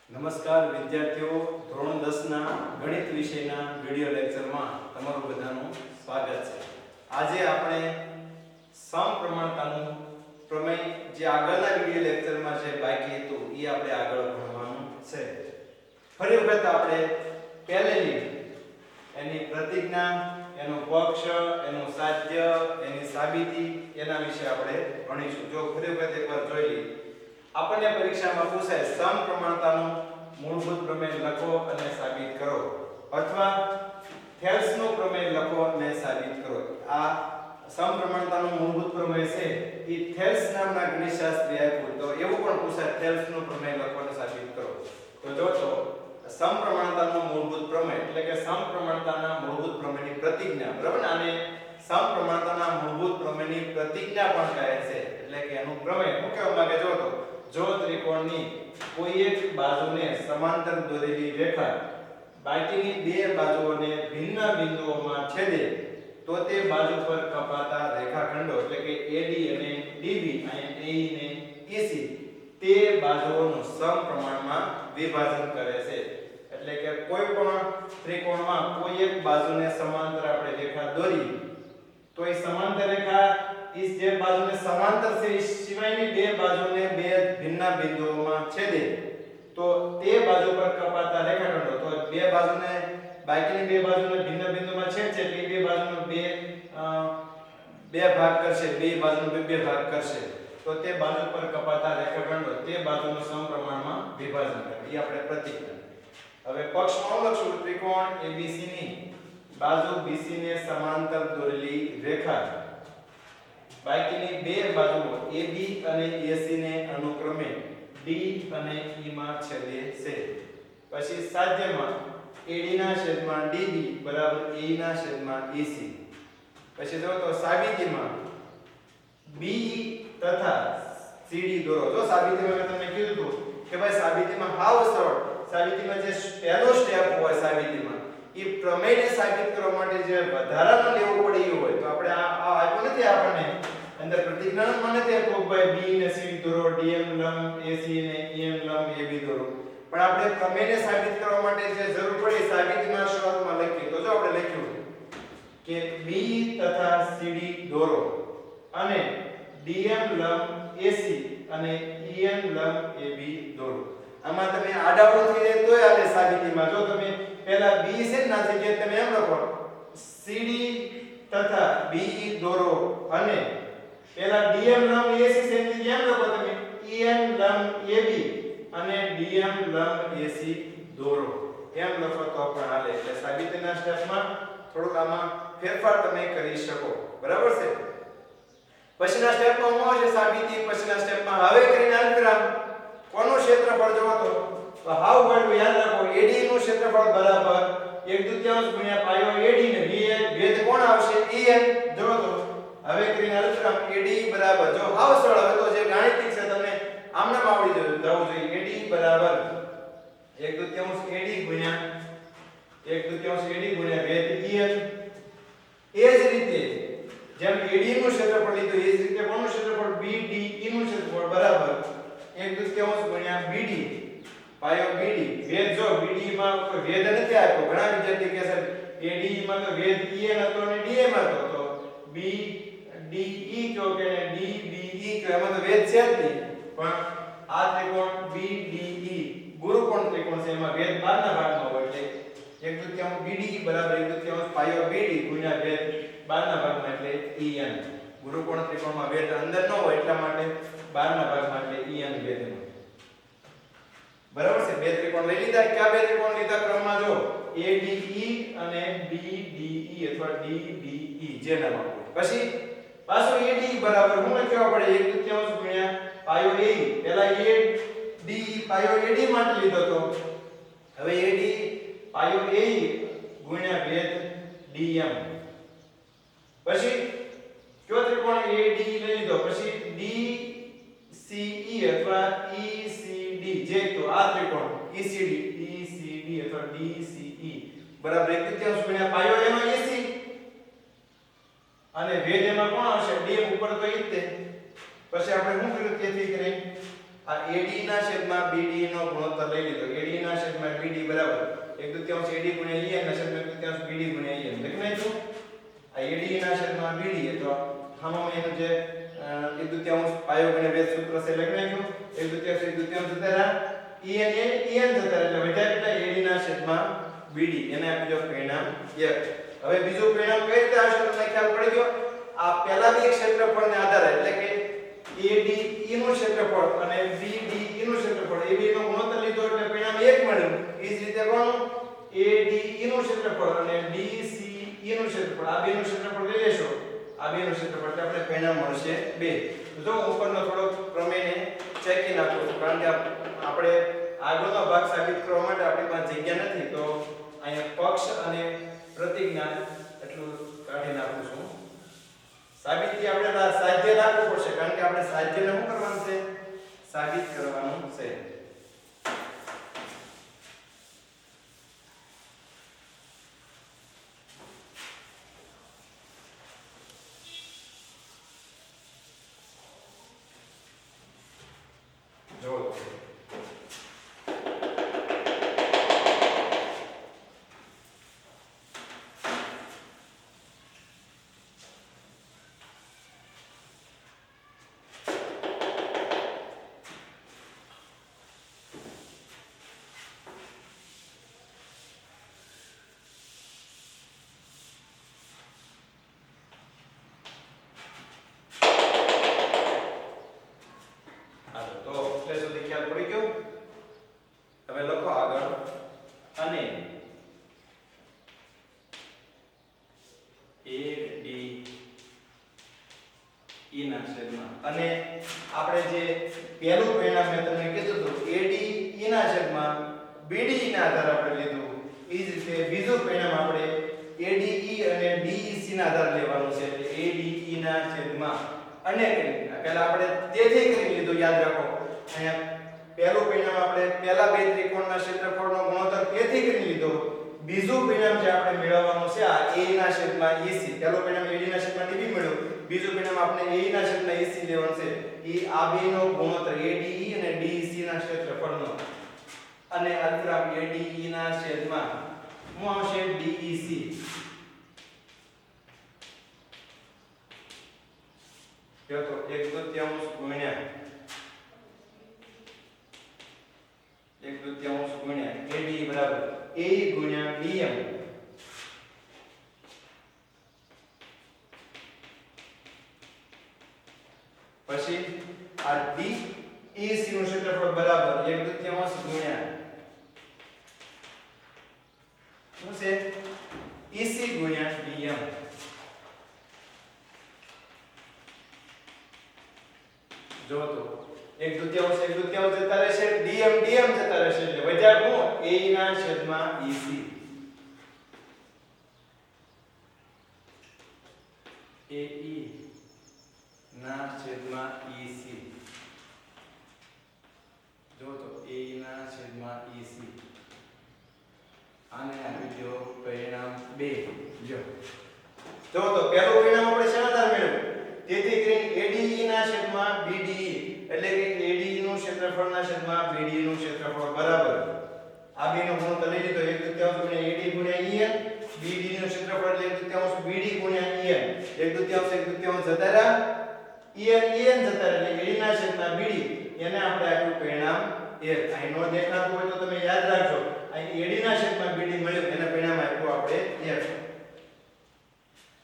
નમસ્કાર વિદ્યાર્થીઓ, ધોરણ 10 ના ગણિત વિષયના વિડિયો લેક્ચરમાં તમારું બધાનું સ્વાગત છે. આજે આપણે સમપ્રમાણતાનું પ્રમેય જે આગળના વિડિયો લેક્ચરમાં જે બાકી હતું એ આપણે આગળ ભણવાનું છે. ફરી વખત આપણે પહેલેની એની પ્રતિજ્ઞા, એનો પક્ષ, એનું સાધ્ય, એની સાબિતી એના વિશે આપણે ભણીશું. જો ફરી વખત એકવાર જોઈ લઈએ. આપણને પરીક્ષામાં પૂછાય સમપ્રમાણતાનું મૂળભૂત પ્રમેય લખો અને સાબિત કરો, અથવા થેલ્સનો પ્રમેય લખો અને સાબિત કરો. આ સમપ્રમાણતાનું મૂળભૂત પ્રમેય છે એ થેલ્સ નામના ગણિતશાસ્ત્રી આપ્યું. તો એવું પણ પૂછાય થેલ્સનો પ્રમેય લખો અને સાબિત કરો. તો જો સમપ્રમાણતાનું મૂળભૂત પ્રમેય એટલે કે સમપ્રમાણતાના મૂળભૂત પ્રમેયની પ્રતિજ્ઞા, બરાબર ને? આને સમપ્રમાણતાના મૂળભૂત પ્રમેયની પ્રતિજ્ઞા પણ કહે છે. એટલે કે એનું પ્રમેય શું કહેવા માંગે જો ત્રિકોણની કોઈ એક બાજુને સમાંતર દોરેલી રેખા બાકીની બે બાજુઓને ભિન્ન બિંદુઓમાં છેદે તો તે બાજુ પર કપાતા રેખાખંડો એટલે કે AD અને DB અને AE અને EC તે બાજુઓનું સમપ્રમાણમાં વિભાજન કરે છે. એટલે કે કોઈ પણ ત્રિકોણમાં કોઈ એક બાજુને સમાંતર આપણે રેખા દોરી તો એ સમાંતર રેખા इस જે બાજુને સમાંતર છે એ સિવાયની બે બાજુને બે ભિન્ન બિંદુઓમાં છેદે તો તે બાજુ પર કપાતા રેખાખંડો, તો બે બાજુને બાકીની બે બાજુને ભિન્ન બિંદુમાં છેદશે એટલે બે બાજુનો બે ભાગ કરશે, બે બાજુનો બે ભાગ કરશે તો તે બાજુ પર કપાતા રેખાખંડો તે બાજુનું સમપ્રમાણમાં વિભાજન કરે. એ આપણે પ્રતિજ્ઞા. હવે પક્ષમાં લખશું ત્રિકોણ ABC ની બાજુ BC ને સમાંતર દોરેલી રેખા બાકીની બે બાજુઓ AB અને AC ને અનુક્રમે D અને E માં છેદે છે. પછી સાધ્યમાં AD ના છેદમાં DB બરાબર AE ના છેદમાં EC. પછી જો તો સાબિતીમાં BE તથા CD દોરો. જો સાબિતીમાં મેં તમને કીધું હતું કે ભાઈ સાબિતીમાં હાવ સરળ, સાબિતીમાં જે પહેલો સ્ટેપ હોય સાબિતીમાં એ પ્રમેયને સાબિત કરવા માટે જે વધારાનું લેવું પડે એ હોય. તો આપણે આ આપ્યું નથી, આપણને અંદર પ્રતિજ્ઞા મને તે તો ભાઈ B ને C દોરો, DM લંબ AC ને EM લંબ AB દોરો. પણ આપણે પ્રમેયને સાબિત કરવા માટે જે જરૂર પડે સાબિતીમાં શરૂઆતમાં લખીએ. તો જો આપણે લખ્યું કે B તથા CD દોરો અને DM લંબ AC અને EM લંબ AB દોરો. આમાં તમે આડાવડું થઈ જાય તોય આલે સાબિતીમાં. જો તમે પહેલા B છે ને ના જગ્યાએ તમે એમ લખો CD તથા BE દોરો અને પહેલા DM લંબ AC છે એની જેમ લખો તમે EM લંબ AB અને DM લંબ AC દોરો. એમ લખો તો પણ હાલે. એટલે સાબિતીના સ્ટેપમાં થોડુંક આમાં ફેરફાર તમે કરી શકો, બરાબર છે? પછીના સ્ટેપમાં શું છે સાબિતી? પછીના સ્ટેપમાં હવે કરીને અલ્પવિરામ કોનું ક્ષેત્રફળ જોવો તો હાવ ગણવું યાદ રાખો. AD નું ક્ષેત્રફળ બરાબર 1/2 ગુણ્યા પાયો AD ને ભેદ કોણ આવશે? EM. જોવો તો હવે કરીને અલ્પવિરામ AD બરાબર, જો હાવ સરળ. હવે તો જે ગાણિતિક છે તમને આમનામ આવડી જવું જોઈએ. AD બરાબર 1/2 AD ગુણ્યા 1/2 AD ગુણ્યા ભેદ EM. એ જ રીતે જેમ AD નું ક્ષેત્રફળ લીધું એ જ રીતે કોનું ક્ષેત્રફળ? BDE નું ક્ષેત્રફળ બરાબર 1/2 ગુણ્યા BD પાયો BD. ભેદ જો BD માં કોઈ ભેદ નથી આપ્યો. ઘણા વિદ્યાર્થી કહે છે AD માં તો ભેદ EN હતો અને DM હતો, તો BDE કયો કે DBE કયો, એમાં તો ભેદ છે જ નહીં. પણ આ ત્રિકોણ BDE ગુરુકોણ ત્રિકોણ છે, એમાં ભેદ બહારના ભાગમાં હોય. એટલે 1/2 BDE બરાબર 1/2 પાયો BD ગુણ્યા ભેદ બહારના ભાગમાં એટલે EN. ગુરુકોણ ત્રિકોણમાં ભેદ અંદર ન હોય એટલા માટે બહારના ભાગમાં એટલે EN ભેદ. બરાબર છે? બે ત્રિકોણ લઈ લીધા. કયા બે ત્રિકોણ લીધા ક્રમમાં? જો ADE અને BDE અથવા DBE જે નામ આપો. પછી પાછો AD બરાબર હું લખવા પડે 1/2 ગુણ્યા પાયો AE. પહેલા AD પાયો AD માટે લીધો તો હવે AD પાયો AE ગુણ્યા ભેદ DM. પછી કયો ત્રિકોણ AD લઈ લીધો. પછી DCE અથવા ECD જે તો આ ત્રિકોણ ECD અથવા DCE બરાબર 1/2 ગુણ્યા પાયો એનો AC અને ભેદ એમાં કોણ આવશે? DM ઉપર તો ઈ જ તે. પછી આપણે શું કર્યું? તેથી કરી આ AD ના છેદમાં BD નો ગુણોત્તર લઈ લીધો. AD ના છેદમાં BD બરાબર 1/3 AD ગુણ્યા EN ના છેદમાં 1/3 BD ગુણ્યા EN. લખી નાખ્યું. આ AD ના છેદમાં BD તો આમાં એનું જે 1/3 પાયો ગુણ્યા વેધ સૂત્ર છે લખી નાખ્યું. 1/3 જતા EN જતા એટલે વધ્યા કેટલા AD ના છેદમાં BD. એને આપી દો પરિણામ 1. હવે બીજું પરિણામ કઈ રીતે આવશે તમને ખ્યાલ પડી ગયો. આ પહેલા બે ક્ષેત્રફળને આધારે એટલે કે ADE નું ક્ષેત્રફળ અને BDE નું ક્ષેત્રફળ AB નો ગુણોત્તર લીધો એટલે પરિણામ 1 મળ્યું. એ જ રીતે કોણ ADE નું ક્ષેત્રફળ અને DCE નું ક્ષેત્રફળ આ બે નું ક્ષેત્રફળ લઈ લેશો. આ બે નું ક્ષેત્રફળ એટલે આપણે પરિણામ મળશે 2. જો ઉપરનો થોડો પ્રમેયને ચેકી નાખો કારણ કે આપણે આગળનો ભાગ સાબિત કરવા માટે આપણી પાસે જગ્યા નથી તો અહીંયા પક્ષ અને પ્રતિજ્ઞા એટલું કાઢી નાખું છું. સાબિતી આપણે સાધ્ય રાખવું પડશે કારણ કે આપણે સાધ્યને શું કરવાનું છે સાબિત કરવાનું છે. જો અને આપણે જે પહેલું પરિણામ મેં તમને કીધું હતું ADE ના છેદમાં BDE ના આધારે આપણે લીધું. એ જ રીતે બીજું પરિણામ આપણે ADE અને DEC ના આધારે લેવાનું છે. એટલે ADE ના છેદમાં અને પહેલા આપણે તેથી કરી લીધું યાદ રાખો. અહીંયા પહેલું પરિણામ આપણે પહેલા બે ત્રિકોણના ક્ષેત્રફળનો ગુણોત્તર તેથી કરી લીધો. બીજું પરિણામ જે આપણે મેળવવાનું છે આ A ના છેદમાં EC. પહેલું પરિણામ AD ના છેદમાં DB મળ્યું. બીજું પરિણામ આપણે AE ના છેદમાં EC લેવાનું છે. એ આ બેનો ગુણોત્તર ADE અને DEC ના ક્ષેત્રફળનો અને અલ્પરામ ADE ના છેદમાં શું આવશે DEC. તો 1/3 ગુણ્યા 1/3 ગુણ્યા ADE બરાબર AE ગુણ્યા DM પછી આ DEC નું ક્ષેત્રફળ બરાબર 1/3 ગુણ્યા શું છે EC ગુણ્યા DM. જો તો 1/3 જતા રહેશે DM જતા રહેશે એટલે વધ્યા કોણ AE ના છેદમાં EC. AE ના છેદમાં EC. જો તો AE ના છેદમાં EC આને આપી દો પરિણામ 2. જો તો પહેલું પરિણામ આપણે શેના આધારે મેળવ્યું તેથી કરીને ADE ના છેદમાં BDE એટલે કે ADE નું ક્ષેત્રફળ ના છેદમાં BDE નું ક્ષેત્રફળ બરાબર આ બેનો ગુણોત્તર લઈ લીધો 1/3 ગુણ્યા AD ગુણ્યા EN. BD નું ક્ષેત્રફળ એટલે 1/3 BD ગુણ્યા EN. 1/3 જતા રહ્યા EN જતા રહે એટલે AD ના છેદમાં BD એને આપણે આપ્યું પરિણામ 1. અહીં નો દેખાતું હોય તો તમે યાદ રાખજો અહીં AD ના છેદમાં BD મળ્યું એને પરિણામ આપ્યું આપણે 1.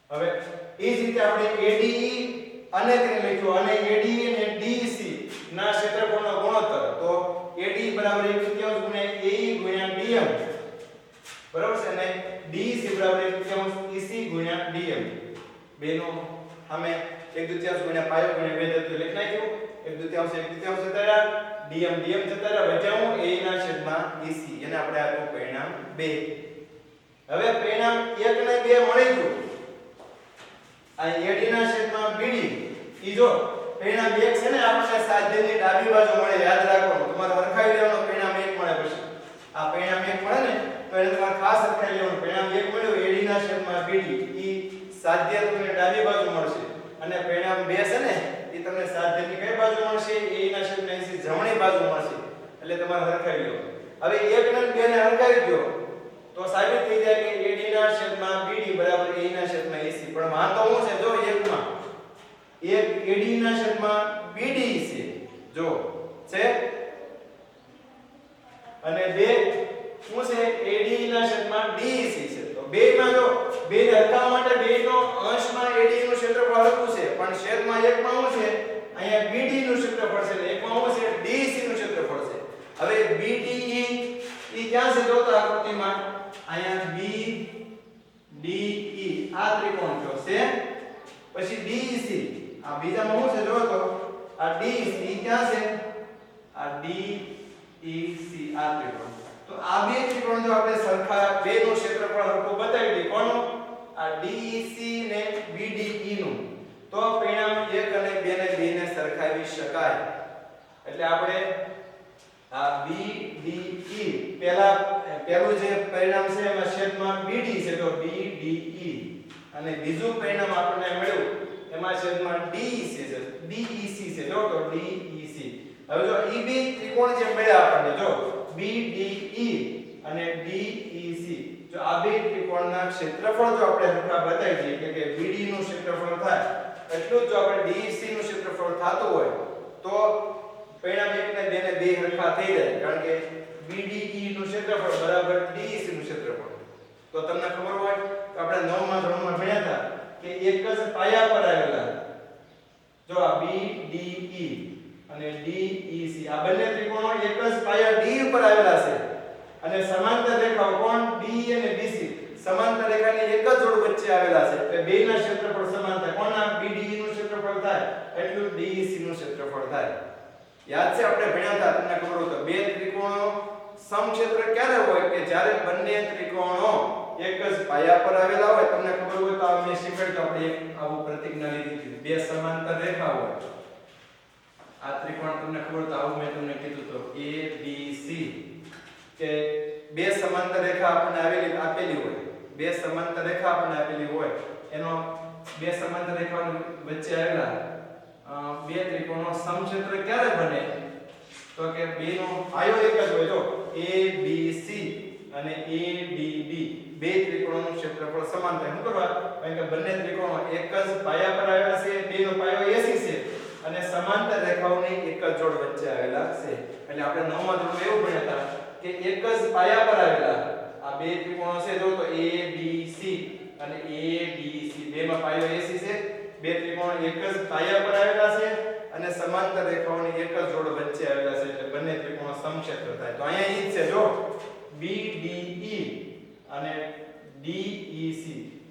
હવે એ જ રીતે આપણે ADE અને તેને લખ્યું અને ADE અને DEC ના ક્ષેત્રફળનો ગુણોત્તર તો ADE બરાબર 1/3 ગુણ્યા AE ગુણ્યા DM બરાબર છે અને DEC બરાબર 1/3 EC ગુણ્યા DM. બેનો અમે 1/3 ગુણ્યા પાયો ગુણ્યા વેધ હતું લખી નાખ્યું. 1/3 જતા રહ્યા DM જતા રહ્યા વધ્યા હું AE ના છેદમાં EC એને આપણે આપ્યું પરિણામ 2. હવે પરિણામ 1 અને 2 મળી ગયું. આ AD ના છેદમાં BD ઈ જો પરિણામ 1 છે ને આપણને સાધ્યની ડાબી બાજુ મળે યાદ રાખવાનું. તમારે હરખાઈ લેવાનું પરિણામ 1 મળે પછી આ પરિણામ 1 મળે ને તો એને તમારે ખાસ હરખાઈ લેવાનું. પરિણામ 1 મળ્યું AD ના છેદમાં BD ઈ સાધ્યની ડાબી બાજુ મળશે અને પરિણામ 2 છે ને ઈ તમને તમને સાધ્યની કઈ બાજુ મળશે? a ના છેદમાં 80 જમણી બાજુ મળશે. એટલે તમારે હરખાવી લો. હવે 1 ને 2 ને હરખાવી દો તો સાબિત થઈ જાય કે AD ના છેદમાં BD બરાબર A ના છેદમાં 80. પણ વાંધો શું છે? જો એકમાં એક AD ના છેદમાં BD છે, જો છે, અને બે શું છે? AD ના છેદમાં DEC છે. તો બેમાં જો બે હરખાવા માટે બેનો અંશમાં AD નું ક્ષેત્રફળ હરખું છે, પણ છેદમાં એકમાં શું છે? અહીંયા BD નું ક્ષેત્રફળ છે, એકમાં શું છે? DEC નું ક્ષેત્રફળ છે. હવે BDE ઈ ક્યાં છે? જો તો આકૃતિમાં અહીંયા BDE આ ત્રિકોણ જો છે, પછી DEC આ બીજામાં શું છે? જો તો આ DEC ઈ ક્યાં છે? આ DEC આ ત્રિકોણ. તો આ બે ત્રિકોણ જો આપણે સરખા બેનું ક્ષેત્રફળ હરખું બતાવી દઈએ, કોનું? આ DEC ને BDE નું, તો પરિણામ 1 અને 2 ને 2 ને સરખાવી શકાય. એટલે આપણે આ BDE પહેલું જે પરિણામ છે એમાં છેદમાં BD છે, તો BDE, અને બીજું પરિણામ આપણને મળ્યું એમાં છેદમાં DEC છે, જો તો DEC. હવે જો ઈ બે ત્રિકોણ જે મળ્યા આપણને, જો BDE અને DEC, જો આ બે ત્રિકોણના ક્ષેત્રફળ જો આપણે હરખા બતાવી દઈએ કે BD નું ક્ષેત્રફળ થાય એટલું જ જો આપણે DEC નું ક્ષેત્રફળ થતું હોય તો પરિણામ 1 ને 2 ને 2 હરખા થઈ જાય, કારણ કે BDE નું ક્ષેત્રફળ બરાબર DEC નું ક્ષેત્રફળ. તો તમને ખબર હોય તો આપણે 9મા ધોરણમાં ભણ્યા હતા કે એક જ પાયા પર આવેલા, જો આ BDE અને DEC આ બંને ત્રિકોણો એક જ પાયા D ઉપર આવેલા છે, અને સમાંતર રેખાઓ કોણ? DE અને BC સમાંતર રેખાની એક જ જોડ વચ્ચે આવેલા છે, એટલે બેયના ક્ષેત્રફળ સમાન થાય. કોના? BDE નું ક્ષેત્રફળ થાય એટલું DEC નું ક્ષેત્રફળ થાય. યાદ છે આપણે ભણ્યા હતા, તમને ખબર હોય તો બે ત્રિકોણો સમક્ષેત્ર ક્યારે હોય? કે જ્યારે બંને ત્રિકોણો એક જ પાયા પર આવેલા હોય. તમને ખબર હોય તો મેં શીખવાડ્યું, આપણે એક આવું પ્રતિજ્ઞા લીધી હતી, બે સમાંતર રેખા હોય. આ ત્રિકોણ તમને ખબર તો આવું મેં તમને કીધું તો ABC કે બે સમાંતર રેખા આપણને આપેલી હોય, બે સમાંતર રેખા આપણને આપેલી હોય, એનો બે સમાંતર રેખાઓની વચ્ચે આવેલા બે ત્રિકોણો સમક્ષેત્ર ક્યારે બને? તો કે બેનો પાયો એક જ હોય. જો ABC અને ADB બે ત્રિકોણોનું ક્ષેત્રફળ સમાન થાય. શું કરવા? કારણ કે બંને ત્રિકોણો એક જ પાયા પર આવેલા છે, બેનો પાયો 80 છે, અને સમાંતર રેખાઓની એક જ જોડ વચ્ચે આવેલા છે. એટલે આપણે 9મા ધોરણમાં એવું ભણ્યા હતા કે એક જ પાયા પર આવેલા આ બે ત્રિકોણો છે, જો તો ABC અને ADC બેમાં પાયો 80 છે, બે ત્રિકોણો એક જ પાયા પર આવેલા છે અને સમાંતર રેખાઓની એક જ જોડ વચ્ચે આવેલા છે, એટલે બંને ત્રિકોણો સમક્ષેત્ર થાય. તો અહીંયા ઈ છે, જો BDE અને DEC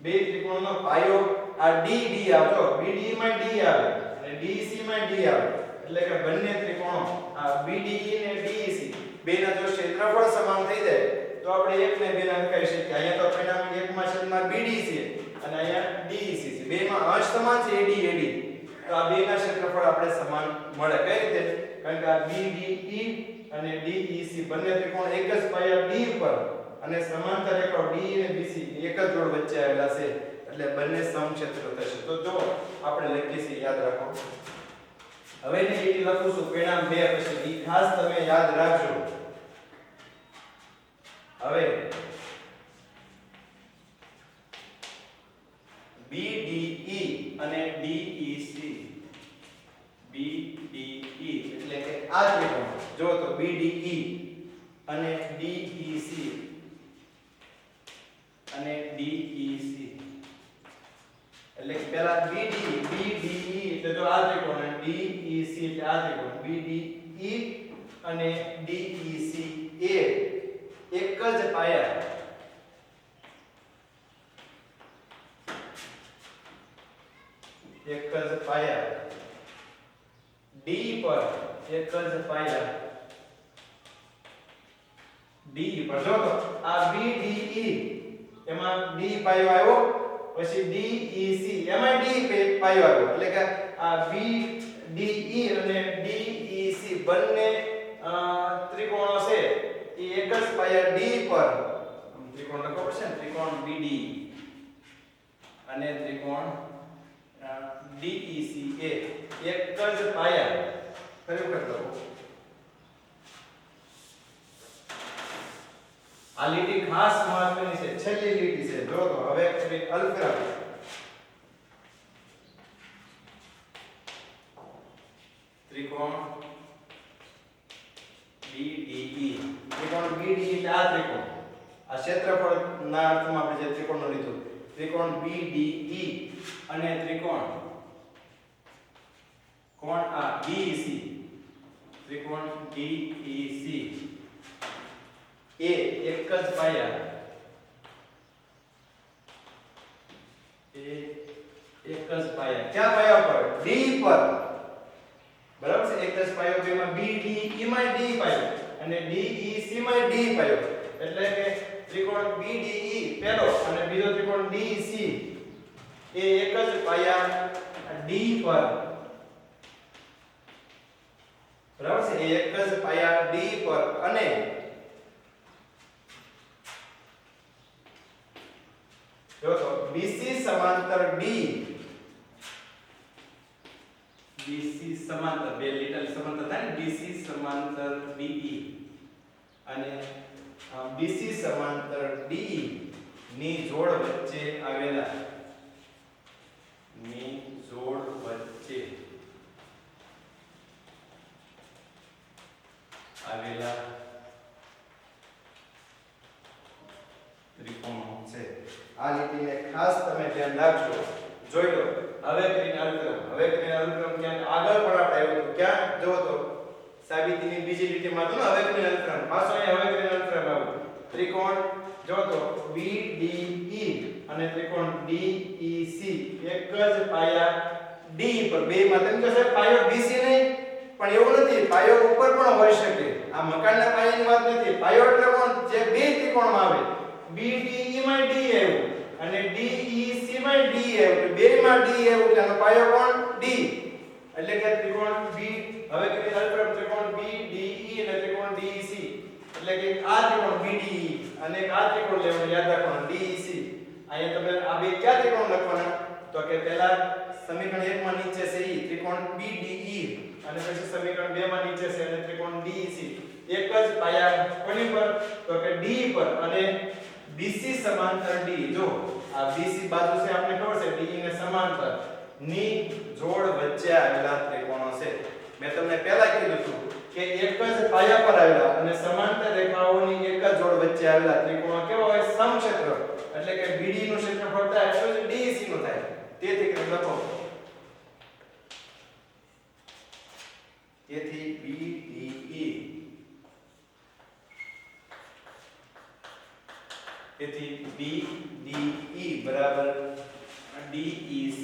બે ત્રિકોણનો પાયો આ DD આવજો, BDE માં D આવે અને DEC માં D આવે, એટલે કે બંને ત્રિકોણો આ BDE અને DEC બેના જો ક્ષેત્રફળ સમાન થઈ જાય તો આપણે 1 ને 2 ને હરખાવી શકીએ. અહીંયા તો પરિણામ 1 માં છેદમાં BD છે અને અહીંયા DEC છે, બેમાં અંશ સમાન છે AD, તો આ બેના ક્ષેત્રફળ આપણે સમાન મળે. કઈ રીતે? કારણ કે આ BDE અને DEC બંને ત્રિકોણ એક જ પાયા D પર અને સમાંતર રેખાઓ D અને BC એક જ જોડ વચ્ચે આવેલા છે, એટલે બંને સમક્ષેત્ર થશે. તો જો આપણે લખીએ છીએ, યાદ રાખો. હવે ને એ લખું છું પરિણામ 2 પછી, ઈ ખાસ તમે યાદ રાખજો. હવે BDE અને DEC, BDE એટલે કે આ ત્રિકોણ જો તો BDE અને DEC અને DEC, એટલે કે પહેલા BDE એટલે જો આ ત્રિકોણ અને DEC એટલે આ ત્રિકોણ. BDE અને DEC એ એક જ પાયા D પર એક જ પાયા D પર, જો તો આ BDE એમાં D પાયો આવ્યો, પછી DEC એમાં D પાયો આવ્યો, એટલે કે આ BDE અને DEC બંને ત્રિકોણો છે એ એક જ પાયા D પર, ત્રિકોણ લખો પડશે ને, ત્રિકોણ BDE અને ત્રિકોણ DEC એ એક જ પાયા ફરી વખત લખો આ લીટી ખાસ મહત્વની છે છેલ્લી લીટી છે જો તો હવે અલ્પવિરામ ત્રિકોણ BDE ત્રિકોણ BDE એટલે આ ત્રિકોણ આ ક્ષેત્રફળ ના અર્થમાં આપણે જે ત્રિકોણનો લીધું ત્રિકોણ BDE અને ત્રિકોણ કોણ આ BEC ત્રિકોણ BEC એ એક જ પાયા ક્યાં પાયા પર D પર બરાબર છે એક જ પાયો બેમાં BDE માં D પાયો અને DEC માં D પાયો એટલે કે ત્રિકોણ BDE પહેલો અને બીજો ત્રિકોણ DEC એ એક જ પાયા D પર બરાબર છે એ એક જ પાયા D પર અને જો તો BC સમાંતર D BC સમાંતર બે લીટા સમાંતર થાય ને BC સમાંતર BE અને BC સમાંતર DE ની જોડ વચ્ચે આવેલા ત્રિકોણો છે આ લીટીને ખાસ તમે ધ્યાન રાખજો જોઈ લો હવે કરીને અનુક્રમ ક્યાં આગળ પણ આપણે આવ્યું ક્યાં જો તો સાબિતીની બીજી લીટીમાં તો હવે કરીને અનુક્રમ પાછો અહીં હવે કરીને અનુક્રમ આવ્યું ત્રિકોણ જો તો BDE અને ત્રિકોણ DEC એક જ પાયા D પર બે માં તેમ કે સાહેબ પાયો BC નહીં પણ એવું નથી પાયો ઉપર પણ હોઈ શકે આ મકાનના પાયાની વાત નથી પાયો એટલે કોણ જે બે ત્રિકોણમાં આવે BDE માં D આવ્યું અને DEC માં D આવ્યું બે માં D આવ્યું એટલે આનો પાયો કોણ D એટલે કે ત્રિકોણ B હવે કે ત્રિકોણ BDE અને ત્રિકોણ DEC એટલે કે આ ત્રિકોણ BDE અને આ ત્રિકોણ લેવાનું યાદ રાખવાનું DEC અહીંયા તમે આ બે કયા ત્રિકોણ લખવાના તો કે પહેલા સમીકરણ 1 માં નીચે છે ઈ ત્રિકોણ BDE અને પછી સમીકરણ 2 માં નીચે છે અને ત્રિકોણ DEC એક જ પાયા કોની પર તો કે D પર અને BC સમાંતર D જો આ BC બાજુ છે આપણે ખબર છે DE ને સમાંતર ની જોડ વચ્ચે આવેલા ત્રિકોણો છે મેં તમને પહેલા કીધું હતું કે એક જ પાયા પર આવેલા અને સમાંતર રેખાઓની એક જ જોડ વચ્ચે આવેલા ત્રિકોણો કેવા હોય સમક્ષેત્ર એટલે કે BD નું ક્ષેત્રફળ થાય એટલું જ DEC નું થાય તેથી કે લખો તેથી BDE તેથી BDE બરાબર DEC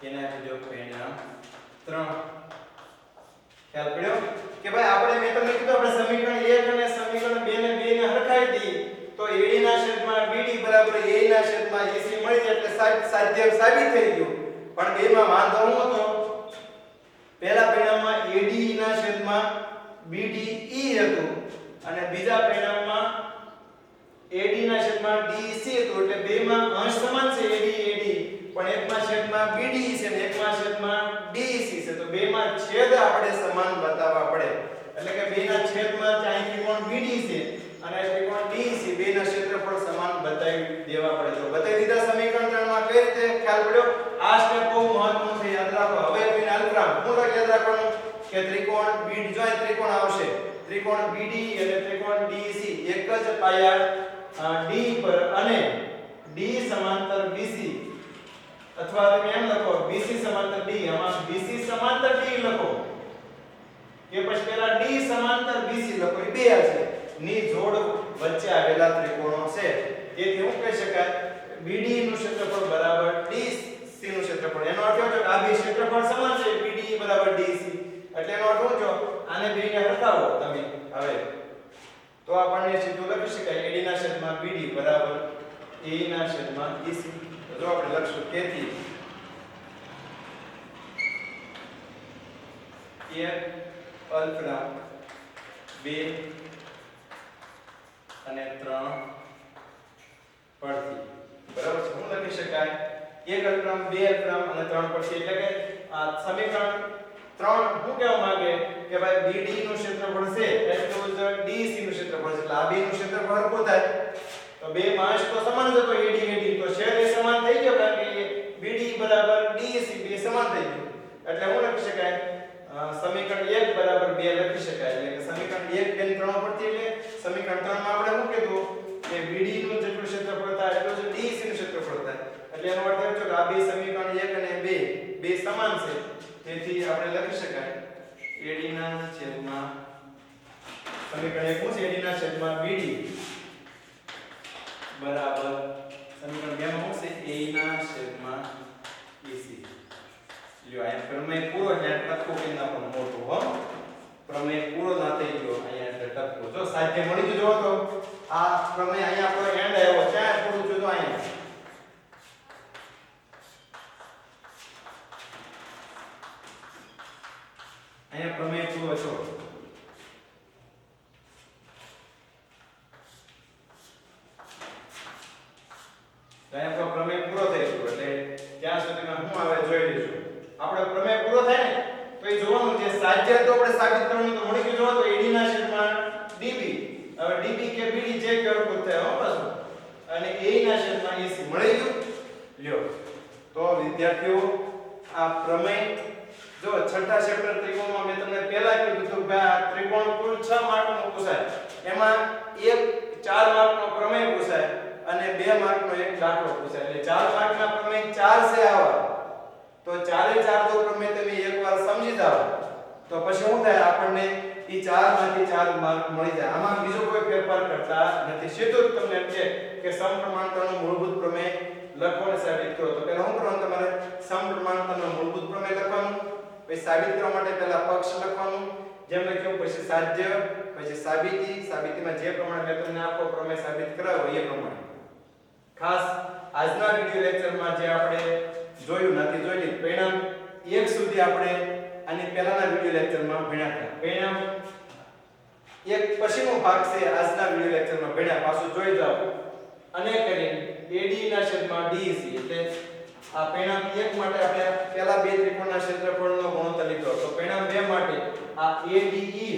એના જો પરિણામ 3 ખ્યાલ પડ્યો કે ભાઈ આપણે મેં તમને કીધું આપણે સમીકરણ 1 અને સમીકરણ 2 ને હરખાઈ દી તો AD ના છેદમાં BD બરાબર A ના છેદમાં AC મળી જાય એટલે સાધ્ય સાબિત થઈ ગયું પણ બેમાં વાંધો હું હતો પહેલા પરિણામમાં AD ના છેદમાં BDE હતું અને બીજા પરિણામમાં AD ના છેદમાં DEC હતું એટલે બેમાં અંશ સમાન છે AD પણ એકમાં છેદમાં BDE છે અને એકમાં છેદમાં DEC છે તો બેમાં છેદ આપણે સમાન બતાવવા પડે એટલે કે બેના છેદમાં અહીં ત્રિકોણ BD છે અને ત્રિકોણ DEC બેના ક્ષેત્રફળ સમાન બતાવી દેવા પડે તો બતાવી દીધા સમીકરણ 3 માં કઈ રીતે ખ્યાલ પડ્યો આ સ્ટેપ બહુ મહત્વનું છે યાદ રાખો હવે કોઈને અલ્પરામ હું યાદ રાખવાનું કે ત્રિકોણ BD જો અહીં ત્રિકોણ આવશે ત્રિકોણ BD અને ત્રિકોણ DEC એક જ પાયા D પર અને D સમાંતર BC અથવા તમે એમ લખો BC સમાંતર D આમાં BC સમાંતર D લખો કે પછી પહેલા D સમાંતર BC લખો એ બે છે ની જોડ વચ્ચે આવેલા ત્રિકોણો છે તેથી હું કહી શકાય BD નું ક્ષેત્રફળ બરાબર DEC નું ક્ષેત્રફળ એનો અર્થ એ છે કે આ બે ક્ષેત્રફળ સમાન છે BD બરાબર DEC એટલે એનો અર્થ શું છે આને બેને હરખાવો તમે હવે તો આપણને સીધું લખી શકાય AD ના છેદમાં BD બરાબર A ના છેદમાં EC જો આપણે લખશું તેથી એક અલ્પના 2 અને 3 પરથી બરાબર છે હું લખી શકાય એક અલ્પવિરામ, બે અલ્પવિરામ અને 3 પરથી એટલે કે આ સમીકરણ 3 શું કહેવા માંગે કે ભાઈ BD નું ક્ષેત્રફળ છે એટલું જ DEC નું ક્ષેત્રફળ છે એટલે આ બે નું ક્ષેત્રફળ સરખું થાય તો બે માં અંશ તો સમાન જ હતો AD તો છેદ એ સમાન થઈ ગયો કારણ કે BD બરાબર DEC બે સમાન થઈ ગયું એટલે હું લખી શકાય સમીકરણ 1 બરાબર 2 લખી શકાય એટલે કે સમીકરણ 1 2 3 પરથી એટલે સમીકરણ 3 માં આપણે શું કીધું કે BD નું જેટલું ક્ષેત્રફળ થાય એટલું જ DEC નું ક્ષેત્રફળ થાય એટલે એનો અર્થ એ છે કે આ બે સમીકરણ 1 અને 2 બે સમાન છે તેથી આપણે લખી શકાય AD ના છેદમાં સમીકરણ 1 શું છે AD ના છેદમાં BD બરાબર સમીકરણ 2 માં શું છે A ના છેદમાં EC લ્યો આ પ્રમેય પૂરો એટલે ટપકો કે ના પણ મોટો હો પ્રમેય પૂરો ના થઈ ગયો અહીંયા એટલે ટપકો જો સાધ્ય મળી ગયું જો તો આ પ્રમેય અહીંયા આપણો એન્ડ આવ્યો ક્યાં પૂરું થયું તો અહીંયા અહીંયા પ્રમેય પૂરો છો અહીંયા આપણો પ્રમેય પૂરો થઈ ગયો એટલે ત્યાં સુધીમાં શું આવે જોઈ લઈશું આપણે પ્રમેય પૂરો થાય ને તો એ જોવાનું છે સાધ્ય તો આપણે સાબિત કરવાનું તો મળી ગયું જો તો AD ના છેદમાં DB હવે DB કે BD જે કરવું થાય હો પાછું અને A ના છેદમાં EC મળી ગયું લ્યો તો વિદ્યાર્થીઓ આ પ્રમેય જો છઠ્ઠા ચેપ્ટર ત્રિકોણમાં મેં તમને પહેલા કીધું હતું કે આ ત્રિકોણ કુલ 6 માર્કનો પૂછાય એમાં એક 4 માર્કનો પ્રમેય પૂછાય અને 2 માર્કનો એક દાખલો પૂછાય એટલે 4 માર્કના પ્રમેય 4 છે આવા તો 4 તો પ્રમેય તમે એકવાર સમજી જાવ તો પછી શું થાય આપણને ઈ 4 માંથી 4 માર્ક મળી જાય આમાં બીજો કોઈ ફેરફાર કરતા નથી સીધું જ તમને એમ છે કે સમપ્રમાણતાનું મૂળભૂત પ્રમેય લખો અને સાબિત કરો તો પહેલા શું કરવાનું તમારે સમપ્રમાણતાનું મૂળભૂત પ્રમેય લખવાનું પછી સાબિત કરવા માટે પહેલા પક્ષ લખવાનું જેમ લખ્યું પછી સાધ્ય પછી સાબિતીમાં જે પ્રમાણે મેં તમને આપો પ્રમેય સાબિત કરાવો એ પ્રમાણે ખાસ આજના વિડિયો લેક્ચરમાં જે આપણે જોયું નથી જોઈ પરિણામ 1 સુધી આપણે આની પહેલાના વિડિયો લેક્ચરમાં ભણ્યા હતા પરિણામ 1 પછીનો ભાગ છે આજના વિડિયો લેક્ચરમાં ભણ્યા પાછું જોઈ જાઓ અને કરીને AD ના છેદમાં DEC એટલે આ પરિણામ 1 માટે આપણે પહેલા બે ત્રિકોણના ક્ષેત્રફળનો ગુણોત્તર લીધો તો પરિણામ 2 માટે આ ADE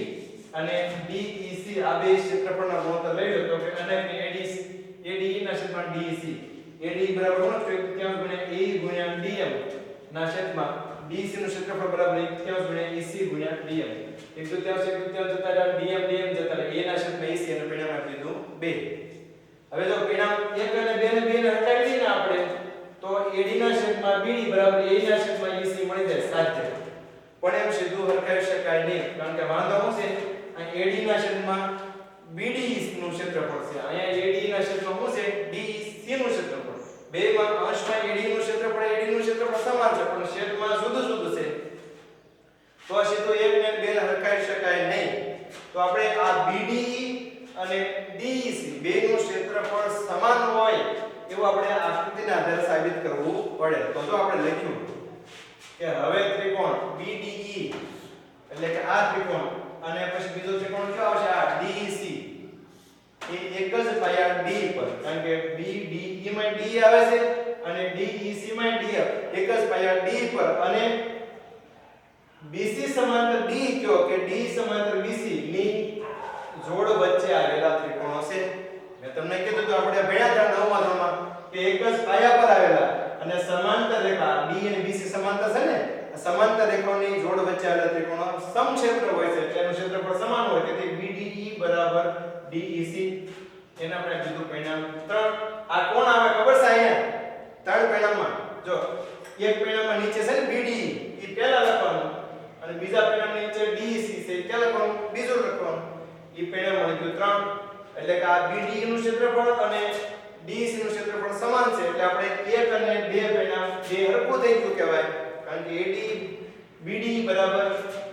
અને DEC આ બે ક્ષેત્રફળના ગુણોત્તર લઈ લો તો કે અને ADE ના છેદમાં DEC AD બરાબર શું છે 1/3 ગુણ્યા AE ગુણ્યા DM ના છેદમાં DEC નું ક્ષેત્રફળ બરાબર 1/3 ગુણ્યા EC ગુણ્યા DM 1/3 જતા રહ્યા DM જતા રહ્યા A ના છેદમાં EC અને પરિણામ આપી દીધું 2 હવે જો પરિણામ 1 અને 2 ને હટાવી દઈએ ને આપણે તો AD ના છેદમાં BD બરાબર AE ના છેદમાં EC મળી જાય સાધ્ય પણ એમ સીધું હરખાવી શકાય નહીં કારણ કે વાંધો શું છે આ AD ના છેદમાં BD નું ક્ષેત્રફળ છે અહીંયા AD ના છેદમાં શું છે DEC નું ક્ષેત્રફળ બેમાં અંશમાં AD નું ક્ષેત્રફળ AD નું ક્ષેત્રફળ સમાન છે પણ છેદમાં જુદું છે તો સીધું 1 ને 2 હરખાવી શકાય નહીં તો આપણે આ BD અને DEC બે નું ક્ષેત્રફળ સમાન હોય એવું આપણે આકૃતિના આધારે સાબિત કરવું પડે તો જો આપણે લખ્યું કે હવે ત્રિકોણ BDE એટલે કે આ ત્રિકોણ અને પછી બીજો ત્રિકોણ કયો આવશે આ DEC એ એક જ પાયા D પર કારણ કે BDE માં D આવે છે અને DEC માં D એક જ પાયા D પર અને BC સમાંતર D કયો કે D સમાંતર BC ની જોડ વચ્ચે આવેલા ત્રિકોણો છે મેં તમને કીધું તો આપણે ભણ્યા હતા 9મા ધોરણમાં કે એક જ પાયા પર આવેલા અને સમાંતર રેખા D અને BC સમાંતર છે ને સમાંતર રેખાઓની જોડ વચ્ચે આવેલા ત્રિકોણો સમક્ષેત્ર હોય છે તેનું ક્ષેત્રફળ સમાન હોય તેથી BDE બરાબર DEC એને આપણે કીધું પરિણામ 3 આ કોણ આવે ખબર છે અહીંયા ત્રણ પરિણામમાં જો એક પરિણામમાં નીચે છે ને BDE એ પહેલા લખવાનું અને બીજા પરિણામની નીચે DEC છે એ પહેલા લખવાનું બીજું લખવાનું એ પરિણામ મળી ગયું 3 એટલે કે આ BDE નું ક્ષેત્રફળ અને DEC નું ક્ષેત્રફળ સમાન છે એટલે આપણે 1 અને 2 પરિણામ બે હરખું થઈ ગયું કહેવાય કારણ કે AD BDE બરાબર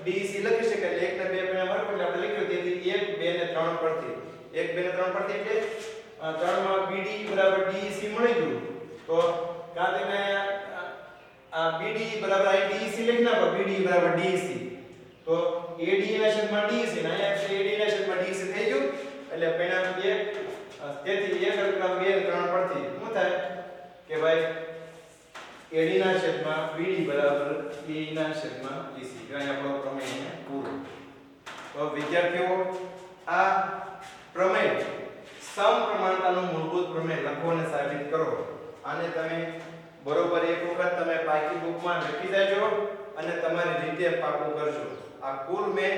DEC લખી શકાય એટલે 1 ને 2 પરિણામ હરખું એટલે આપણે લખ્યું તેથી 1 2 ને 3 પરથી 1 2 ને 3 પરથી એટલે 3 માં BDE બરાબર DEC મળી ગયું તો કાં તમે આ BDE બરાબર આ DEC લખી નાખો BDE બરાબર DEC તો AD ના છેદમાં DEC ને અહીંયા AD ના છેદમાં DEC થઈ ગયું એટલે પરિણામ 2 તેથી 1 અલ્પવિરામ 2 અને 3 પરથી શું થાય કે ભાઈ AD ના છેદમાં BD બરાબર AE ના છેદમાં BC. તો અહીં આપણો પ્રમેય પૂરો. તો વિદ્યાર્થીઓ આ પ્રમેય સમપ્રમાણતાનું મૂળભૂત પ્રમેય લખો અને સાબિત કરો. આને તમે બરોબર એક વખત તમે પાકી બુકમાં લખી દેજો અને તમારી રીતે પાકું કરજો. આ કુલ મેં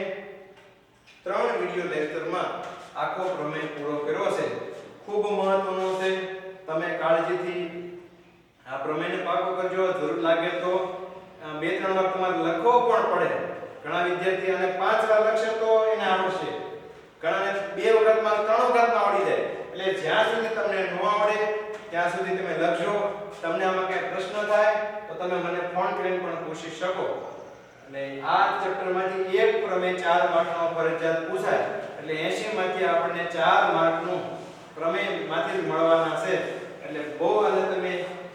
3 વિડિયો લેક્ચરમાં આખો પ્રમેય પૂરો કર્યો છે. ખૂબ મહત્વનો છે. તમે કાળજીથી આ પ્રમેયને પાકું કરજો. જરૂર લાગે તો 2-3 વાર તમારે લખવો પણ પડે. ઘણા વિદ્યાર્થી અને 5 વાર લખશે તો એને આવડશે. ઘણાને 2 વખતમાં 3 વખતમાં આવડી જાય. એટલે જ્યાં સુધી તમને ન આવડે ત્યાં સુધી તમે લખજો. તમને આમાં કઈ પ્રશ્ન થાય તો તમે મને ફોન કરીને પણ પૂછી શકો. અને આ ચેપ્ટરમાંથી એક પ્રમેય 4 માર્કનો ફરજિયાત પૂછાય. એટલે 80 માંથી આપણને 4 માર્કનું પ્રમેય માંથી મળવાના છે. એટલે બહુ અને તમે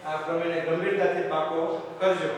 આ પ્રમેયને ગંભીરતાથી પાકો કરજો.